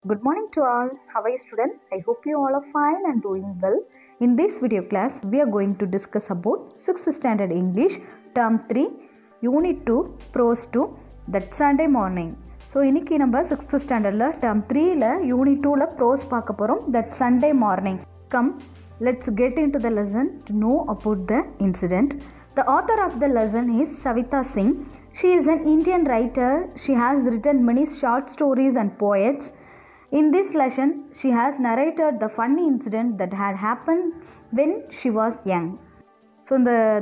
Good morning to all. How are you student? I hope you all are fine and doing well. In this video class, we are going to discuss about 6th standard English, term 3, unit 2, prose 2, that Sunday morning. So, இன்னைக்கு நம்ம 6th standardல term 3ல unit 2ல prose பார்க்க போறோம், that Sunday morning. Come, let's get into the lesson to know about the incident. The author of the lesson is Savita Singh. She is an Indian writer. She has written many short stories and poets. In this lesson, she has narrated the funny incident that had happened when she was young. So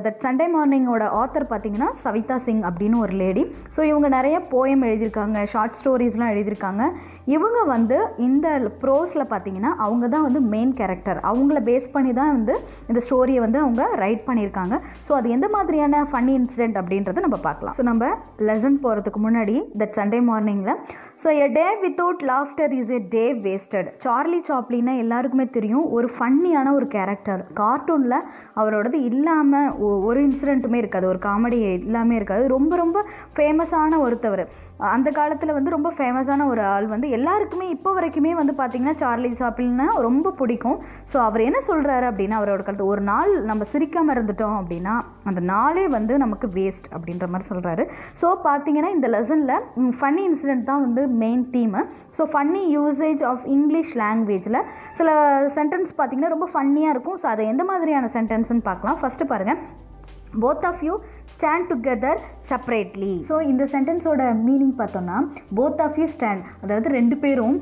that Sunday மார்னிங்கோட author பார்த்தீங்கன்னா சவிதா சிங் அப்படின்னு ஒரு lady. So இவங்க நிறைய poem எழுதியிருக்காங்க, short ஸ்டோரிஸ்லாம் எழுதியிருக்காங்க. இவங்க வந்து இந்த ப்ரோஸில் பார்த்தீங்கன்னா அவங்க தான் வந்து மெயின் கேரக்டர். அவங்கள பேஸ் பண்ணி தான் வந்து இந்த ஸ்டோரியை வந்து அவங்க ரைட் பண்ணியிருக்காங்க. ஸோ அது எந்த மாதிரியான ஃபன்னி இன்சிடென்ட் அப்படின்றத நம்ம பார்க்கலாம். ஸோ நம்ம லெசன் போகிறதுக்கு முன்னாடி தட் சண்டே மார்னிங்கில் so a day without laughter is a day wasted. Charlie சாப்ளின்னா எல்லாருக்குமே தெரியும், ஒரு ஃபன்னியான ஒரு கேரக்டர். கார்ட்டூனில் அவரோடது இல்லாமல் ஒரு இன்சிடென்ட்டுமே இருக்காது, ஒரு காமெடி எல்லாமே இருக்காது. ரொம்ப ரொம்ப ஃபேமஸான ஒருத்தவர். அந்த காலத்தில் வந்து ரொம்ப ஃபேமஸான ஒரு ஆள் வந்து எல்லாருக்குமே இப்போ வரைக்குமே வந்து பார்த்திங்கன்னா சார்லி சாப்ளின்னா ரொம்ப பிடிக்கும். ஸோ அவர் என்ன சொல்கிறாரு அப்படின்னா, அவரோட கருத்து, ஒரு நாள் நம்ம சிரிக்காமல் இருந்துட்டோம் அப்படின்னா அந்த நாளே வந்து நமக்கு வேஸ்ட் அப்படின்ற மாதிரி சொல்கிறாரு. ஸோ பார்த்திங்கன்னா இந்த லெசனில் ஃபன்னி இன்சிடென்ட் தான் வந்து main theme. So funny usage of English லாங்குவேஜில் சில சென்டென்ஸ் பார்த்திங்கன்னா ரொம்ப ஃபன்னியாக இருக்கும். ஸோ அதை எந்த மாதிரியான சென்டென்ஸ்ன்னு பார்க்கலாம். ஃபஸ்ட்டு பாருங்கள், both of you stand together separately. So இந்த சென்டென்ஸோட மீனிங் பார்த்தோன்னா, both of you stand, அதாவது ரெண்டு பேரும்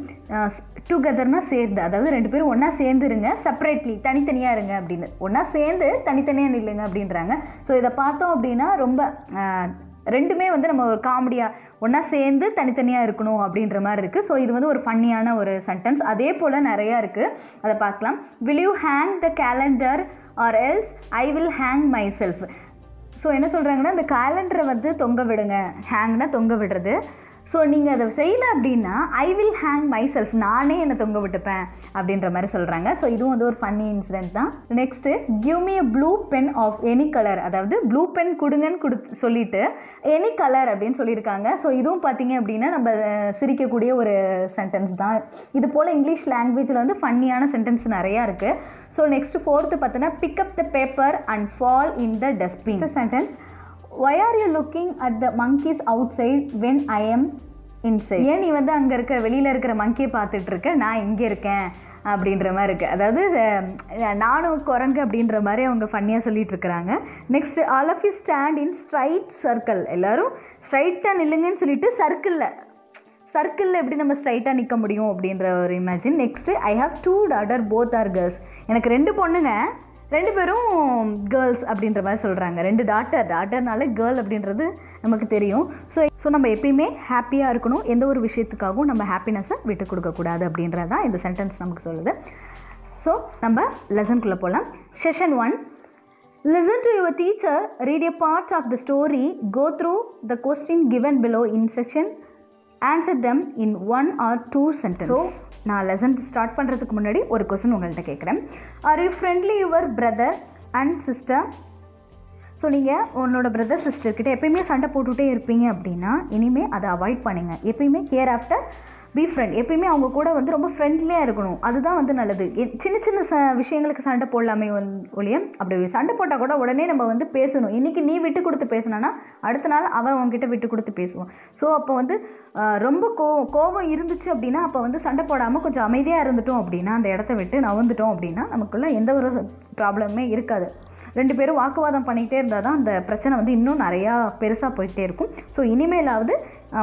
டுகெதர்னா சேர்ந்து, அதாவது ரெண்டு பேரும் ஒன்றா சேர்ந்துருங்க, செப்பரேட்லி தனித்தனியாக இருங்க அப்படின்னு. ஒன்றா சேர்ந்து தனித்தனியாக நில்லுங்க அப்படின்றாங்க. ஸோ இதை பார்த்தோம் அப்படின்னா ரொம்ப ரெண்டுமே வந்து நம்ம ஒரு காமெடியாக ஒன்றா சேர்ந்து தனித்தனியாக இருக்கணும் அப்படின்ற மாதிரி இருக்குது. ஸோ இது வந்து ஒரு ஃபன்னியான ஒரு சென்டென்ஸ். அதே போல் நிறையா இருக்குது, அதை பார்க்கலாம். will you hang the calendar or else I will hang myself. So என்ன சொல்கிறாங்கன்னா, இந்த கேலண்டரை வந்து தொங்க விடுங்க, ஹேங்னா தொங்க விடுறது. ஸோ நீங்கள் அதை செய்யலை அப்படின்னா I will hang my self, நானே என்னை தொங்க விட்டுப்பேன் அப்படின்ற மாதிரி சொல்கிறாங்க. ஸோ இதுவும் வந்து ஒரு ஃபன்னி இன்சிடென்ட் தான். Next, give me a blue pen of any colour, அதாவது ப்ளூ பென் கொடுங்கன்னு சொல்லிட்டு எனி கலர் அப்படின்னு சொல்லியிருக்காங்க. ஸோ இதுவும் பார்த்தீங்க அப்படின்னா நம்ம சிரிக்கக்கூடிய ஒரு சென்டென்ஸ் தான். இது போல் இங்கிலீஷ் லாங்குவேஜில் வந்து ஃபன்னியான சென்டென்ஸ் நிறையா இருக்குது. ஸோ நெக்ஸ்ட் ஃபோர்த்து பார்த்தோன்னா, pick up the paper and fall in the dustbin. Sentence, why are you looking at the monkeys outside when I am inside. ஏன் நீ வந்து அங்கே இருக்கிற வெளியில் இருக்கிற மங்கியை பார்த்துட்டு இருக்க, நான் இங்கே இருக்கேன் அப்படின்ற மாதிரி இருக்குது. அதாவது நானும் குரங்கு அப்படின்ற மாதிரி அவங்க ஃபன்னியாக சொல்லிட்டு இருக்கிறாங்க. Next, all of you stand in straight circle. எல்லோரும் ஸ்ட்ரைட்டாக நில்லுங்கன்னு சொல்லிட்டு சர்க்கிளில் எப்படி நம்ம ஸ்ட்ரைட்டாக நிற்க முடியும் அப்படின்ற ஒரு imagine. Next, I have 2 daughters, both are girls. எனக்கு 2 பொண்ணுங்க, 2 பேரும் கேர்ள்ஸ் அப்படின்ற மாதிரி சொல்கிறாங்க. 2 டாட்டர்னால கேர்ள் அப்படின்றது நமக்கு தெரியும். ஸோ நம்ம எப்பயுமே ஹாப்பியாக இருக்கணும், எந்த ஒரு விஷயத்துக்காகவும் நம்ம ஹாப்பினஸை விட்டு கொடுக்கக்கூடாது அப்படின்றது தான் இந்த சென்டென்ஸ் நமக்கு சொல்லுது. ஸோ நம்ம லெசனுக்குள்ளே போகலாம். Session 1, listen to your teacher read a part of the story, go through the question given below in section, answer them in 1 or 2 sentences. So நான் லெசன் ஸ்டார்ட் பண்ணுறதுக்கு முன்னாடி ஒரு கொஸ்டின் உங்கள்கிட்ட கேட்குறேன். Are you friendly your brother and sister? So நீங்கள் உன்னோட brother சிஸ்டர்கிட்ட எப்பயுமே சண்டை போட்டுகிட்டே இருப்பீங்க அப்படின்னா இனிமேல் அதை அவாய்ட் பண்ணுங்கள். எப்பயுமே ஹியர் ஆஃப்டர் பி ஃப்ரெண்ட், எப்பயுமே அவங்க கூட வந்து ரொம்ப ஃப்ரெண்ட்லியாக இருக்கணும், அதுதான் வந்து நல்லது. சின்ன சின்ன விஷயங்களுக்கு சண்டை போடலாமே ஒழிய, அப்படி சண்டை போட்டால் கூட உடனே நம்ம வந்து பேசணும். இன்றைக்கி நீ விட்டு கொடுத்து பேசினா அடுத்த நாள் அவன் அவங்ககிட்ட விட்டு கொடுத்து பேசுவோம். ஸோ அப்போ வந்து ரொம்ப கோபம் இருந்துச்சு அப்படின்னா அப்போ வந்து சண்டை போடாமல் கொஞ்சம் அமைதியாக இருந்துட்டோம் அப்படின்னா, அந்த இடத்த விட்டு நவந்துட்டோம் அப்படின்னா நமக்குள்ள எந்த ஒரு ப்ராப்ளமே இருக்காது. 2 பேரும் வாக்குவாதம் பண்ணிகிட்டே இருந்தால் தான் அந்த பிரச்சனை வந்து இன்னும் நிறையா பெருசாக போயிட்டே இருக்கும். ஸோ இனிமேலாவது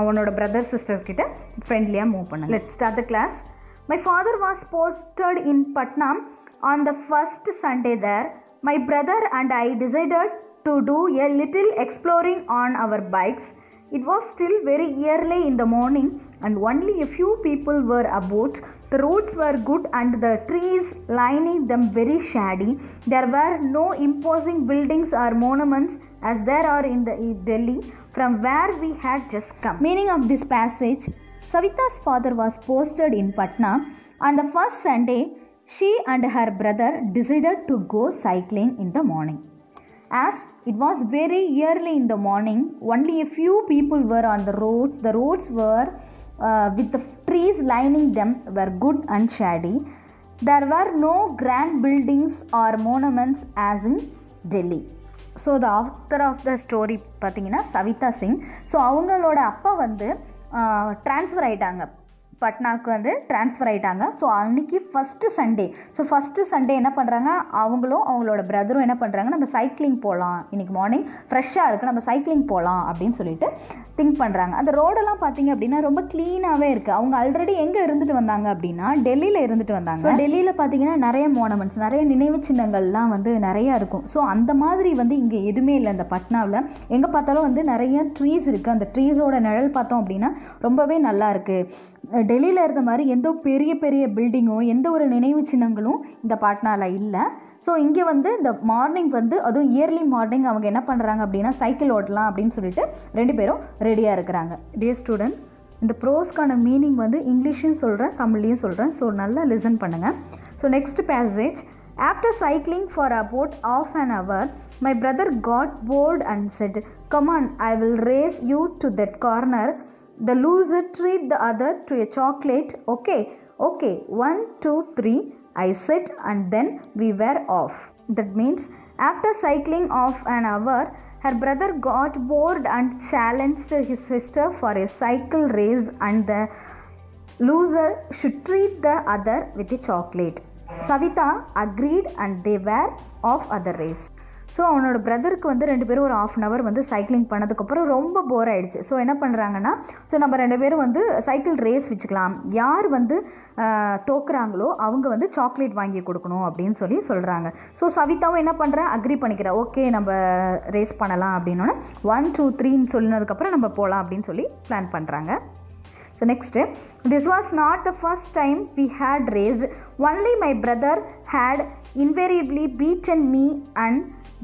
உன்னோட பிரதர் சிஸ்டர்கிட்ட ஃப்ரெண்ட்லியாக மூவ் பண்ணுங்க. Let's start the class. My father was posted in Patna on the first Sunday there. My brother and I decided to do a little exploring on our bikes. It was still very early in the morning and only a few people were about. The roads were good and the trees lining them very shady. There were no imposing buildings or monuments as there are in Delhi from where we had just come. Meaning of this passage, Savita's father was posted in Patna. On the first Sunday, she and her brother decided to go cycling in the morning. As it was very early in the morning, only a few people were on the roads. The roads were with the trees lining them were good and shady. There were no grand buildings or monuments as in Delhi. So the author of the story பார்த்திங்கன்னா Savita Singh. So அவங்களோட அப்பா வந்து transfer ஆகிட்டாங்க, பட்னாவுக்கு வந்து transfer ஆகிட்டாங்க. So அன்றைக்கி first Sunday என்ன பண்ணுறாங்க, அவங்களும் அவங்களோட பிரதரும் என்ன பண்ணுறாங்க, நம்ம சைக்கிளிங் போகலாம், இன்றைக்கி மார்னிங் ஃப்ரெஷ்ஷாக இருக்குது, நம்ம சைக்கிளிங் போகலாம் அப்படின்னு சொல்லிட்டு திங்க் பண்ணுறாங்க. அந்த ரோடெல்லாம் பார்த்திங்க அப்படின்னா ரொம்ப க்ளீனாகவே இருக்குது. அவங்க ஆல்ரெடி எங்கே இருந்துட்டு வந்தாங்க அப்படின்னா டெல்லியில் இருந்துட்டு வந்தாங்க. ஸோ டெல்லியில் பார்த்திங்கன்னா நிறைய மானுமெண்ட்ஸ், நிறைய நினைவு சின்னங்கள்லாம் வந்து நிறையா இருக்கும். ஸோ அந்த மாதிரி வந்து இங்கே எதுவுமே இல்லை. இந்த பட்னாவில் எங்கே பார்த்தாலும் வந்து நிறைய ட்ரீஸ் இருக்குது. அந்த ட்ரீஸோட நிழல் பார்த்தோம் அப்படின்னா ரொம்பவே நல்லா இருக்குது. டெல்லியில் இருந்த மாதிரி எந்த பெரிய பெரிய பில்டிங்கோ எந்த ஒரு நினைவு சின்னங்களும் இந்த பாட்னாவில் இல்லை. ஸோ இங்கே வந்து இந்த மார்னிங் வந்து அதுவும் இயர்லி மார்னிங் அவங்க என்ன பண்ணுறாங்க அப்படின்னா சைக்கிள் ஓட்டலாம் அப்படின்னு சொல்லிட்டு 2 பேரும் ரெடியாக இருக்கிறாங்க. டியர் ஸ்டூடெண்ட், இந்த ப்ரோஸ்க்கான மீனிங் வந்து இங்கிலீஷ்லையும் சொல்கிறேன், தமிழ்லையும் சொல்கிறேன். ஸோ நல்லா லிசன் பண்ணுங்கள். So next passage. After cycling for about half an hour, my brother got bored and said, "Come on, I will race you to that corner. The loser treat the other to a chocolate. Okay, 1, 2, 3, I said, and then we were off." That means after cycling off an hour, her brother got bored and challenged his sister for a cycle race, and the loser should treat the other with a chocolate. Savita agreed and they were off other race. So அவனோட பிரதருக்கு வந்து 2 பேரும் ஒரு 1/2 hour வந்து cycling பண்ணதுக்கப்புறம் ரொம்ப போர் ஆகிடுச்சு. So என்ன பண்ணுறாங்கன்னா, ஸோ நம்ம 2 பேரும் வந்து சைக்கிள் ரேஸ் வச்சுக்கலாம், யார் வந்து தோக்குறாங்களோ அவங்க வந்து சாக்லேட் வாங்கி கொடுக்கணும் அப்படின்னு சொல்கிறாங்க. ஸோ சவிதாவும் என்ன பண்ணுறா, அக்ரி பண்ணிக்கிறா, ஓகே நம்ம ரேஸ் பண்ணலாம் அப்படின்னோன்னா 1, 2, 3ன்னு சொல்லினதுக்கப்புறம் நம்ம போகலாம் அப்படின்னு சொல்லி பிளான் பண்ணுறாங்க. So next, this was not the first time we had raced. Only my brother had invariably beaten me and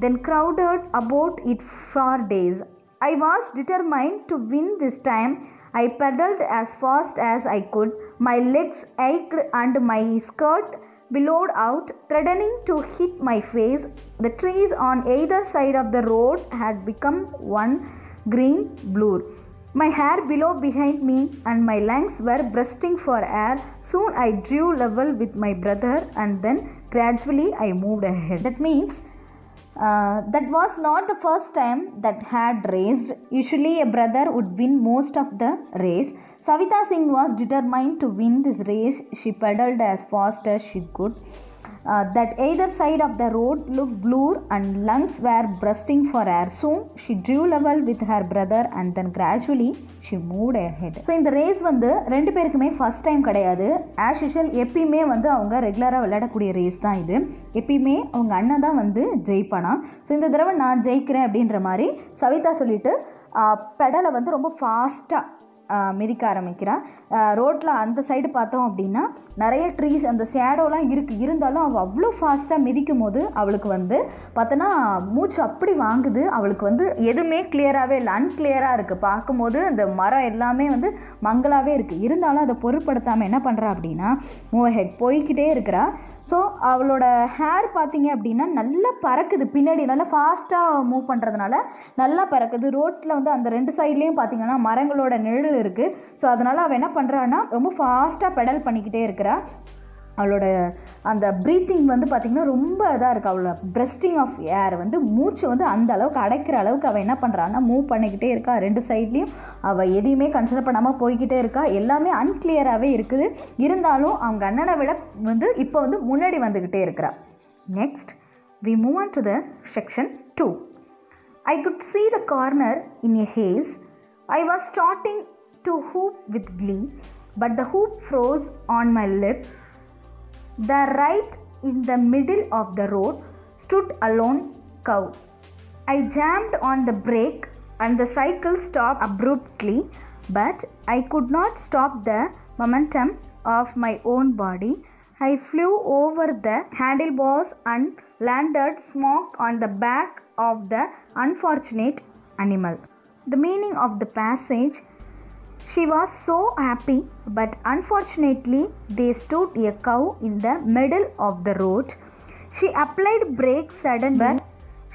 then crowded about it for days. I was determined to win this time. I pedaled as fast as I could. My legs ached and my skirt billowed out, threatening to hit my face. The trees on either side of the road had become one green blur. My hair below behind me and my lungs were bursting for air. Soon I drew level with my brother and then gradually I moved ahead. That means that was not the first time that had raced. Usually a brother would win most of the race. Savita Singh was determined to win this race. She pedaled as fast as she could. That either side of the road looked blue and lungs were bursting for air. Soon she drew level with her brother and then gradually she moved ahead. So இந்த race வந்து 2 பேருக்குமே first time கிடையாது. As usual எப்பயுமே வந்து அவங்க ரெகுலராக விளையாடக்கூடிய race தான் இது. எப்பயுமே அவங்க அண்ணன் தான் வந்து ஜெயிப்பானா. ஸோ இந்த தடவை நான் ஜெயிக்கிறேன் அப்படின்ற மாதிரி சவிதா சொல்லிட்டு பெடலை வந்து ரொம்ப ஃபாஸ்ட்டாக மிதிக்க ஆரம்பிக்கிறான். ரோட்டில் அந்த சைடு பார்த்தோம் அப்படின்னா நிறைய ட்ரீஸ், அந்த ஷேடோலாம் இருந்தாலும் அவள் அவ்வளோ ஃபாஸ்ட்டாக மிதிக்கும் போது அவளுக்கு வந்து பார்த்தோன்னா மூச்சு அப்படி வாங்குது. அவளுக்கு வந்து எதுவுமே கிளியராகவே இல்லை, அன்கிளியராக இருக்குது. பார்க்கும்போது அந்த மரம் எல்லாமே வந்து மங்களாகவே இருக்குது. இருந்தாலும் அதை பொருட்படுத்தாமல் என்ன பண்ணுறா அப்படின்னா மூவ் ஹெட் போய்கிட்டே இருக்கிறா. ஸோ அவளோட ஹேர் பார்த்திங்க அப்படின்னா நல்லா பறக்குது, பின்னாடி நல்லா ஃபாஸ்ட்டாக மூவ் பண்ணுறதுனால நல்லா பறக்குது. ரோட்டில் வந்து அந்த 2 சைட்லேயும் பார்த்திங்கன்னா மரங்களோட நிழல் இருக்குது. ஸோ அதனால் அவள் என்ன பண்ணுறான்னா ரொம்ப ஃபாஸ்ட்டாக பெடல் பண்ணிக்கிட்டே இருக்கிறா. அவளோட அந்த ப்ரீத்திங் வந்து பார்த்திங்கன்னா ரொம்ப இதாக இருக்குது. அவளோட பிரஸ்டிங் ஆஃப் ஏர் வந்து மூச்சு வந்து அந்த அளவுக்கு அடைக்கிற அளவுக்கு அவள் என்ன பண்ணுறான்னா மூவ் பண்ணிக்கிட்டே இருக்கா. 2 சைட்லேயும் அவள் எதையுமே கன்சிடர் பண்ணாமல் போய்கிட்டே இருக்கா. எல்லாமே அன்கிளியராகவே இருக்குது. இருந்தாலும் அவங்க அண்ணனை விட வந்து இப்போ வந்து முன்னாடி வந்துக்கிட்டே இருக்கிறா. Next we move on to the section 2. I could see the corner in a haze. I was starting to whoop with glee, but the whoop froze on my lip. There, right in the middle of the road, stood a lone cow. I jammed on the brake and the cycle stopped abruptly, but I could not stop the momentum of my own body. I flew over the handlebars and landed smack on the back of the unfortunate animal. The meaning of the passage: she was so happy, but unfortunately there stood a cow in the middle of the road. She applied brakes suddenly, but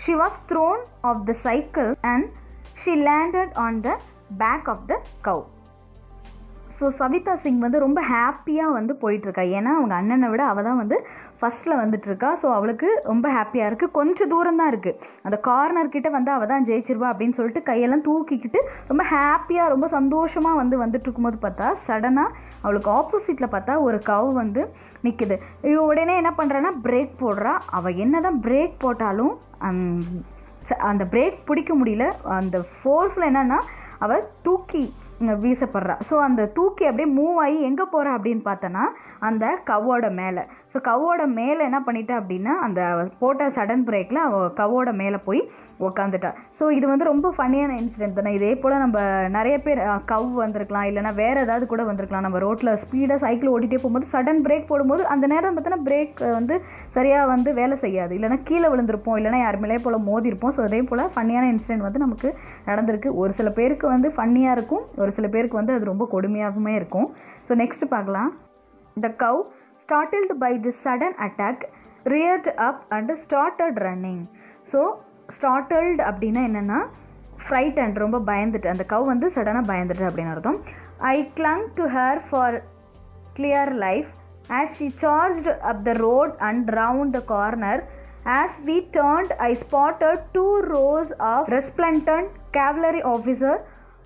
she was thrown off the cycle and she landed on the back of the cow. So Savita Singh வந்து ரொம்ப ஹாப்பியாக வந்து போயிட்டுருக்கா. ஏன்னா அவங்க அண்ணனை விட அவள் தான் வந்து ஃபஸ்ட்டில் வந்துட்டுருக்கா. ஸோ அவளுக்கு ரொம்ப ஹாப்பியாக இருக்குது. கொஞ்சம் தூரம் தான் இருக்குது, அந்த கார்னர்கிட்ட வந்து அவள் தான் ஜெயிச்சிருவா அப்படின்னு சொல்லிட்டு கையெல்லாம் தூக்கிக்கிட்டு ரொம்ப ஹாப்பியாக ரொம்ப சந்தோஷமாக வந்துட்டு இருக்கும்போது பார்த்தா சடனாக அவளுக்கு ஆப்போசிட்டில் பார்த்தா ஒரு கவ் வந்து நிற்குது. உடனே என்ன பண்ணுறான்னா பிரேக் போடுறா. அவள் என்ன தான் பிரேக் போட்டாலும் அந்த பிரேக் பிடிக்க முடியல. அந்த ஃபோர்ஸில் என்னென்னா அவள் தூக்கி வீசப்படுறா. ஸோ அந்த தூக்கி அப்படியே மூவ் ஆகி எங்கே போகிறா அப்படின்னு பார்த்தோன்னா அந்த கவ்வோட மேலே. ஸோ கவ்வோட மேலே என்ன பண்ணிட்டா அப்படின்னா அந்த போட்ட சடன் பிரேக்கில் அவள் கவ்வோட மேலே போய் உக்காந்துட்டா. ஸோ இது வந்து ரொம்ப ஃபன்னியான இன்சிடென்ட் தானே. இதே போல் நம்ம நிறைய பேர் கவ் வந்திருக்கலாம், இல்லைனா வேறு ஏதாவது கூட வந்திருக்கலாம். நம்ம ரோட்டில் ஸ்பீடாக சைக்கிள் ஓட்டிகிட்டே போகும்போது சடன் பிரேக் போடும்போது அந்த நேரம் பார்த்தோன்னா பிரேக் வந்து சரியாக வந்து வேலை செய்யாது, இல்லைனா கீழே விழுந்திருப்போம், இல்லைனா யார் மேலே போல் மோதிருப்போம். ஸோ அதே போல் ஃபன்னியான இன்சிடென்ட் வந்து நமக்கு நடந்திருக்கு. ஒரு சில பேருக்கு வந்து ஃபன்னியாக இருக்கும், ஒரு சில பேருக்கு வந்து அது ரொம்ப கொடுமையாகவுமே இருக்கும். ஸோ நெக்ஸ்ட் பார்க்கலாம். The cow, startled by this sudden attack, reared up and started running. So startled அப்படின்னா என்னென்னா frightened, ரொம்ப பயந்துட்டு. அந்த கவ் வந்து சடனாக பயந்துட்டு அப்படின்னு அர்த்தம். I clung to her for clear life as she charged up the road and round the corner. As we turned, I spotted 2 rows of resplendent cavalry officers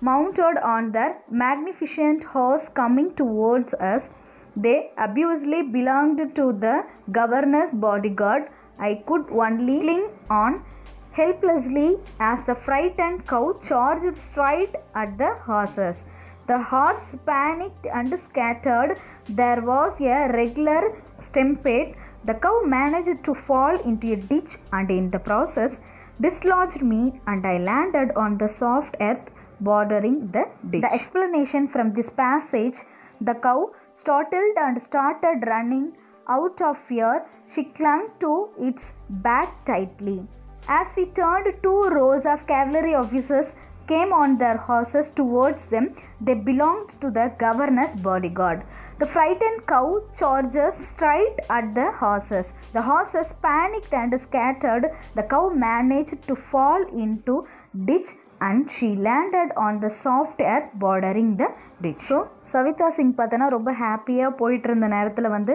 mounted on their magnificent horse coming towards us. They obviously belonged to the governor's bodyguard. I could only cling on helplessly as the frightened cow charged straight at the horses. The horse panicked and scattered. There was a regular stampede. The cow managed to fall into a ditch and in the process dislodged me, and I landed on the soft earth bordering the ditch. The explanation from this passage: the cow, startled and started running out of fear. She clung to its back tightly. As we turned, 2 rows of cavalry officers came on their horses towards them. They belonged to the governor's bodyguard. The frightened cow charges straight at the horses. The horses panicked and scattered. The cow managed to fall into ditch and she landed on the soft earth bordering the ditch. So Savita Singh பார்த்தோன்னா ரொம்ப ஹாப்பியாக போயிட்டு இருந்த நேரத்தில் வந்து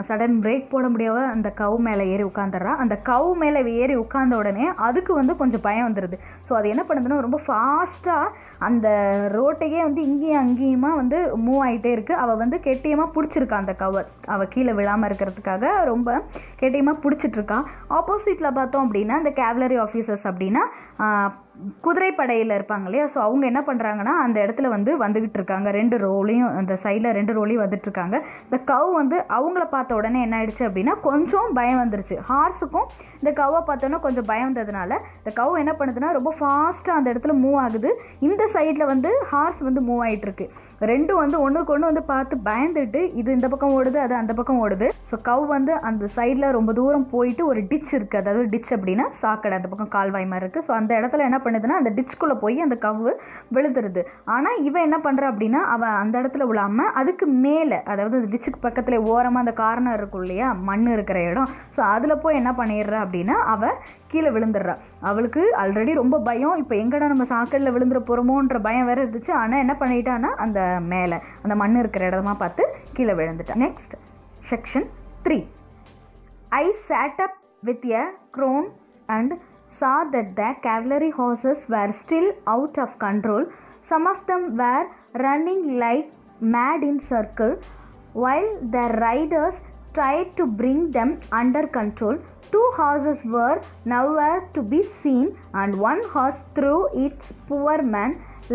sudden brake போட முடியாத அந்த கவ் மேலே ஏறி உட்காந்துடுறா. அந்த கவ் மேலே ஏறி உட்கார்ந்த உடனே அதுக்கு வந்து கொஞ்சம் பயம் வந்துடுது. ஸோ அது என்ன பண்ணுதுன்னா ரொம்ப ஃபாஸ்ட்டாக அந்த ரோட்டையே வந்து இங்கேயும் அங்கேயுமா வந்து மூவ் ஆகிட்டே இருக்குது. அவள் வந்து கெட்டியமாக பிடிச்சிருக்கா அந்த கவை, அவள் கீழே விழாமல் இருக்கிறதுக்காக ரொம்ப கெட்டியமாக பிடிச்சிட்ருக்கா. ஆப்போசிட்டில் பார்த்தோம் அப்படின்னா அந்த கேவலரி ஆஃபீஸர்ஸ் அப்படின்னா குதிரைப்படையில் இருப்பாங்க இல்லையா. ஸோ அவங்க என்ன பண்ணுறாங்கன்னா அந்த இடத்துல வந்து வந்துக்கிட்டு இருக்காங்க. 2 ரோலையும் அந்த சைடில் 2 ரோலையும் வந்துட்டுருக்காங்க. இந்த கவ் வந்து அவங்கள பார்த்த உடனே என்ன ஆயிடுச்சு அப்படின்னா கொஞ்சம் பயம் வந்துருச்சு. ஹார்ஸுக்கும் இந்த கவ்வை பார்த்தோன்னா கொஞ்சம் பயம் வந்ததுனால இந்த கவ் என்ன பண்ணுதுன்னா ரொம்ப ஃபாஸ்ட்டாக அந்த இடத்துல மூவ் ஆகுது. இந்த சைடில் வந்து ஹார்ஸ் வந்து மூவ் ஆகிட்டுருக்கு. ரெண்டும் வந்து ஒன்றுக்கு ஒன்று வந்து பார்த்து பயந்துட்டு இது இந்த பக்கம் ஓடுது, அது அந்த பக்கம் ஓடுது. ஸோ கவ் வந்து அந்த சைடில் ரொம்ப தூரம் போயிட்டு ஒரு டிச் இருக்குது, அதாவது டிச் அப்படின்னா சாக்கடை, அந்த பக்கம் கால்வாய் மாதிரி இருக்குது. ஸோ அந்த இடத்துல என்ன பண்ணுதுன்னா அந்த டிச்சுக்குள்ளே போய் அந்த கவ்வு விழுந்துருது. ஆனால் இவன் என்ன பண்ணுறா அப்படின்னா அவன் அந்த இடத்துல விழாமல் அதுக்கு மேலே, அதாவது அந்த டிச்சுக்கு பக்கத்தில் ஓரமாக அந்த கார்னர் இருக்கும் இல்லையா, மண் இருக்கிற இடம். ஸோ அதில் போய் என்ன பண்ணிடுறா அப்படின்னா அவள் கீழே விழுந்துடுறா. அவளுக்கு ஆல்ரெடி ரொம்ப பயம், இப்போ எங்கடா நம்ம சாக்கடையில் விழுந்துட போகிறோமோன்ற பயம் வேறு இருந்துச்சு. ஆனால் என்ன பண்ணிட்டான்னா அந்த மேலே அந்த மண் இருக்கிற இடமா பார்த்து கீழே விழுந்துட்டான். Next section 3. I sat up with a groan and saw that the cavalry horses were still out of control. Some of them were running like mad in circle, while their riders tried to bring them under control. 2 horses were nowhere to be seen, and one horse, through its poor man,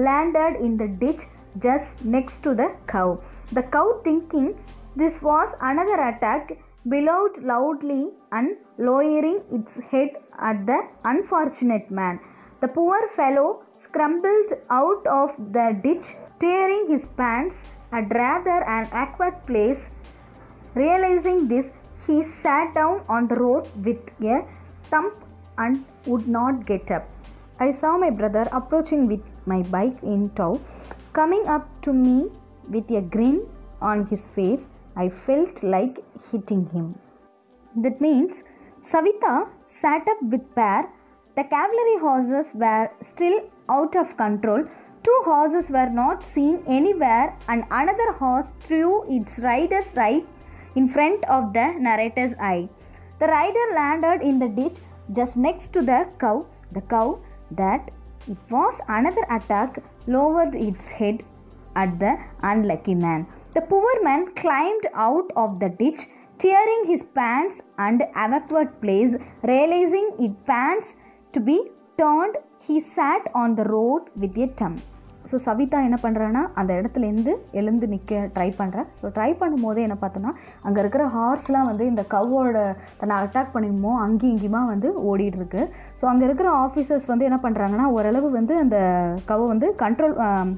landed in the ditch just next to the cow. The cow, thinking this was another attack, bellowed loudly and lowering its head at the unfortunate man. The poor fellow scrambled out of the ditch, tearing his pants at rather an awkward place. Realizing this, he sat down on the road with a thump and would not get up. I saw my brother approaching with my bike in tow, coming up to me with a grin on his face. I felt like hitting him. That means Savita sat up with pair. The cavalry horses were still out of control. two horses were not seen anywhere, and another horse threw its rider's right in front of the narrator's eye. The rider landed in the ditch just next to the cow. The cow, that it was another attack, lowered its head at the unlucky man. The poor man climbed out of the ditch, tearing his pants and awkward place. Realizing it pants to be turned, he sat on the road with a tum. So Savita என்ன பண்ணுறான்னா அந்த இடத்துலேருந்து எழுந்து நிற்க try பண்ணுறேன். So try பண்ணும்போது என்ன பார்த்தோன்னா அங்கே இருக்கிற ஹார்ஸ்லாம் வந்து இந்த கவ்வோட தன்னை அட்டாக் பண்ணிடுமோ அங்கேயும் இங்கேயுமா வந்து ஓடிட்டுருக்கு. ஸோ அங்கே இருக்கிற ஆஃபீஸர்ஸ் வந்து என்ன பண்ணுறாங்கன்னா ஓரளவு வந்து அந்த கவ்வை வந்து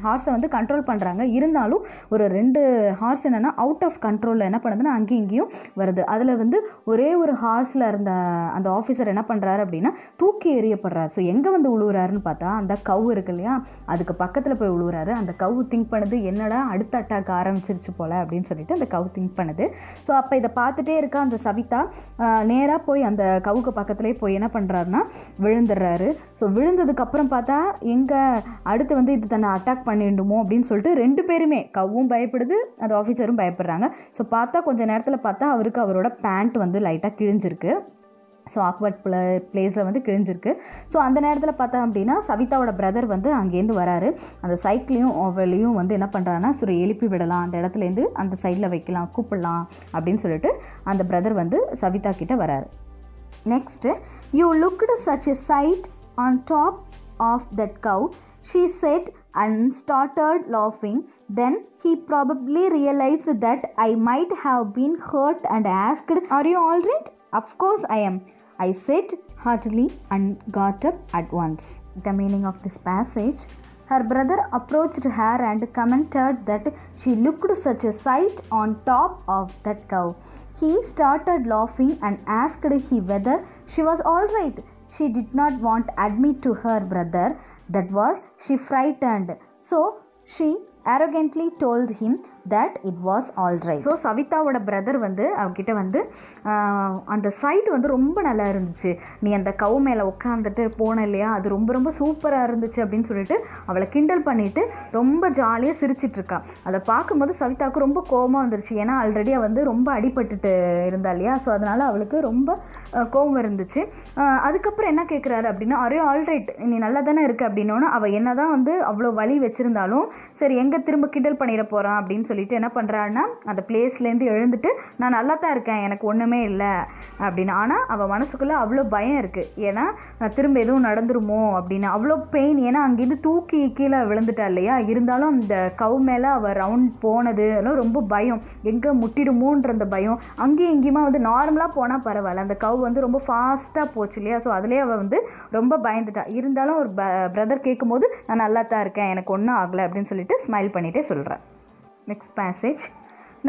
ஹார்ஸை வந்து கண்ட்ரோல் பண்ணுறாங்க. இருந்தாலும் ஒரு 2 ஹார்ஸ் என்னென்னா அவுட் ஆஃப் கண்ட்ரோலில் என்ன பண்ணுதுன்னா அங்கேயும் இங்கேயும் வருது. அதில் வந்து ஒரே ஒரு ஹார்ஸில் இருந்த அந்த ஆஃபீஸர் என்ன பண்ணுறாரு அப்படின்னா தூக்கி எறியப்படுறாரு. ஸோ எங்கே வந்து உழுவுறாருன்னு பார்த்தா அந்த கவ் இருக்கு இல்லையா, அதுக்கு பக்கத்தில் போய் விழுவுறாரு. அந்த கவ் திங்க் பண்ணுது என்னடா அடுத்த அட்டாக் ஆரம்பிச்சிருச்சு போல அப்படின்னு சொல்லிட்டு அந்த கவ் திங்க் பண்ணுது. ஸோ அப்போ இதை பார்த்துட்டே இருக்க அந்த சவிதா நேராக போய் அந்த கவுக்கு பக்கத்துலேயே போய் என்ன பண்ணுறாருன்னா விழுந்துடுறாரு. ஸோ விழுந்ததுக்கப்புறம் பார்த்தா எங்கே அடுத்து வந்து இது தன்னை அட்டாக் பண்ணிடுமோ அப்படின்னு சொல்லிட்டு 2 பேருமே கவ்வும் பயப்படுது, அந்த ஆஃபீஸரும் பயப்படுறாங்க. ஸோ பார்த்தா கொஞ்சம் நேரத்தில் பார்த்தா அவருக்கு அவரோட பேண்ட் வந்து லைட்டாக கிழிஞ்சிருக்கு. ஸோ ஆக்வர்ட் பிளேஸில் வந்து கிழிஞ்சிருக்கு. ஸோ அந்த நேரத்தில் பார்த்தா அப்படின்னா சவிதாவோட பிரதர் வந்து அங்கேருந்து வராரு. அந்த சைக்கிளையும் ஓவலையும் வந்து என்ன பண்ணுறாங்கன்னா சரி எழுப்பி விடலாம், அந்த இடத்துலேருந்து அந்த சைடில் வைக்கலாம், கூப்பிடலாம் அப்படின்னு சொல்லிட்டு அந்த பிரதர் வந்து சவிதா கிட்ட வராரு. Next, you looked such a sight on top of that cow, she said and started laughing. Then he probably realized that I might have been hurt and asked, are you all right? Of course I am, I said heartily and got up at once. The meaning of this passage: her brother approached her and commented that she looked such a sight on top of that cow. He started laughing and asked he whether she was all right. She did not want to admit to her brother that was she frightened, so she arrogantly told him that it was all right. So சவிதாவோட brother வந்து அவகிட்ட வந்து அந்த side வந்து ரொம்ப நல்லா இருந்துச்சு, நீ அந்த கவு மேலே உட்காந்துட்டு போன இல்லையா, அது ரொம்ப ரொம்ப சூப்பராக இருந்துச்சு அப்படின்னு சொல்லிட்டு அவளை கிண்டல் பண்ணிவிட்டு ரொம்ப ஜாலியாக சிரிச்சிட்ருக்கா. அதை பார்க்கும்போது சவிதாவுக்கு ரொம்ப கோபமாக வந்துருச்சு. ஏன்னா ஆல்ரெடி வந்து ரொம்ப அடிபட்டுட்டு இருந்தா இல்லையா, ஸோ அதனால் அவளுக்கு ரொம்ப கோபம் இருந்துச்சு. அதுக்கப்புறம் என்ன கேட்குறாரு அப்படின்னா, அரே ஆல்ரைட், நீ நல்லா தானே இருக்கு அப்படின்னோன்னா அவள் என்ன தான் வந்து அவ்வளோ வலி வச்சுருந்தாலும் சரி எங்கே திரும்ப கிண்டல் பண்ணிட போகிறான் அப்படின்னு சொல்லிட்டு என்ன பண்ணுறான்னா அந்த பிளேஸ்லேருந்து எழுந்துட்டு நான் நல்லா தான் இருக்கேன், எனக்கு ஒன்றுமே இல்லை அப்படின்னு. ஆனால் அவள் மனசுக்குள்ளே அவ்வளோ பயம் இருக்குது. ஏன்னா திரும்ப எதுவும் நடந்துருமோ அப்படின்னு அவ்வளோ பெயின். ஏன்னா அங்கேருந்து தூக்கி கீழே விழுந்துட்டா இல்லையா, இருந்தாலும் அந்த கவு மேலே அவள் ரவுண்ட் போனது எல்லாம் ரொம்ப பயம், எங்கே முட்டிடுமோன்ற அந்த பயம். அங்கேயும் இங்கேயுமா வந்து நார்மலாக போனால் பரவாயில்ல, அந்த கவு வந்து ரொம்ப ஃபாஸ்ட்டாக போச்சு இல்லையா, ஸோ அதுலேயே அவள் வந்து ரொம்ப பயந்துட்டா. இருந்தாலும் ஒரு பிரதர் கேட்கும்போது நான் நல்லா தான் இருக்கேன், எனக்கு ஒன்றும் ஆகலை அப்படின்னு சொல்லிட்டு ஸ்மைல் பண்ணிகிட்டே சொல்கிறேன். Next passage: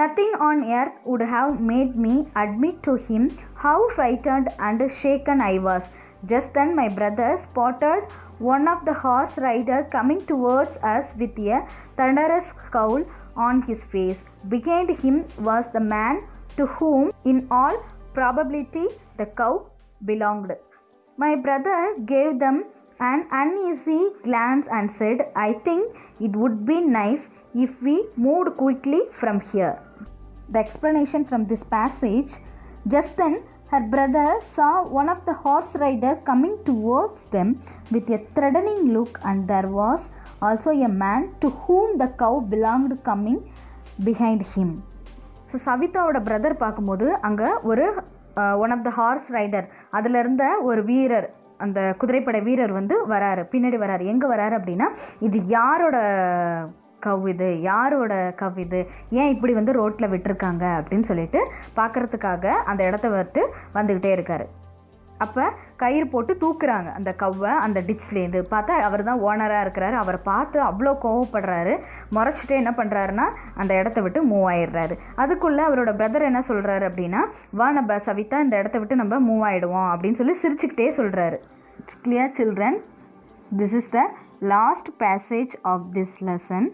nothing on earth would have made me admit to him how frightened and shaken I was. Just then my brother spotted one of the horse riders coming towards us with a thunderous scowl on his face. Behind him was the man to whom in all probability the cow belonged. My brother gave them an uneasy glance and said, I think it would be nice if we moved quickly from here. The explanation from this passage: just then her brother saw one of the horse riders coming towards them with a threatening look, and there was also a man to whom the cow belonged coming behind him. So சவிதாவோட brother பார்க்கும்போது அங்கே ஒரு one of the horse rider, அதில் இருந்த ஒரு வீரர், அந்த குதிரைப்படை வீரர் வந்து வராரு, பின்னாடி வராரு. எங்கே வராரு அப்படின்னா இது யாரோட கவ், இது யாரோட கவ், இது ஏன் இப்படி வந்து ரோட்டில் விட்டுருக்காங்க அப்படின்னு சொல்லிட்டு பார்க்குறதுக்காக அந்த இடத்த வந்துக்கிட்டே இருக்காரு. அப்போ கயிறு போட்டு தூக்குறாங்க அந்த கவ்வை அந்த டிச்லேருந்து. பார்த்தா அவர் தான் ஓனராக இருக்கிறாரு. அவரை பார்த்து அவ்வளோ கோவப்படுறாரு. முறைச்சிட்டே என்ன பண்ணுறாருன்னா அந்த இடத்த விட்டு மூவ் ஆயிடுறாரு. அதுக்குள்ளே அவரோட பிரதர் என்ன சொல்கிறாரு அப்படின்னா, வா நம்ம சவிதா இந்த இடத்த விட்டு நம்ம மூவ் ஆகிடுவோம் அப்படின்னு சொல்லி சிரிச்சுக்கிட்டே சொல்கிறாரு. It's clear children, this is the last passage of this lesson.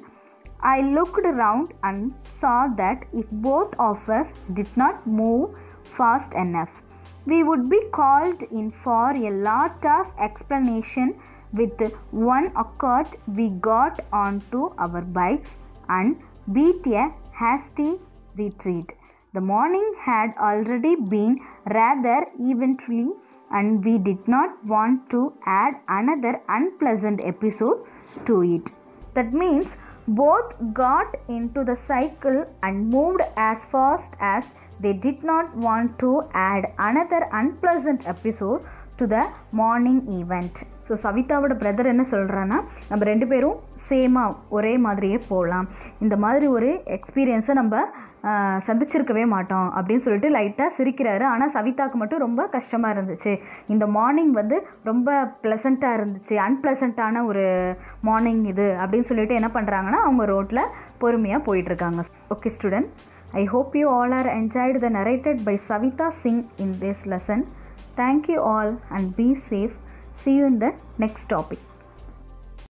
I looked around and saw that if both of us did not move fast enough, we would be called in for a lot of explanation With one accord, we got onto our bikes and beat a hasty retreat. The morning had already been rather eventful, and we did not want to add another unpleasant episode to it. That means both got into the cycle and moved as fast as they did not want to add another unpleasant episode to the morning event. So சவிதாவோட brother என்ன சொல்கிறான்னா, நம்ம ரெண்டு பேரும் சேமாக ஒரே மாதிரியே போகலாம், இந்த மாதிரி ஒரு எக்ஸ்பீரியன்ஸை நம்ம சந்திச்சிருக்கவே மாட்டோம் அப்படின்னு சொல்லிட்டு லைட்டாக சிரிக்கிறாரு. ஆனால் சவிதாவுக்கு மட்டும் ரொம்ப கஷ்டமாக இருந்துச்சு. இந்த மார்னிங் வந்து ரொம்ப ப்ளசண்ட்டாக இருந்துச்சு, அன்ப்ளசண்ட்டான ஒரு மார்னிங் இது அப்படின்னு சொல்லிட்டு என்ன பண்ணுறாங்கன்னா அவங்க ரோட்டில் பொறுமையாக போயிட்டுருக்காங்க. Okay student, I hope you all are enjoyed the narrated by Savita Singh in this lesson. Thank you all and be safe. See you in the next topic.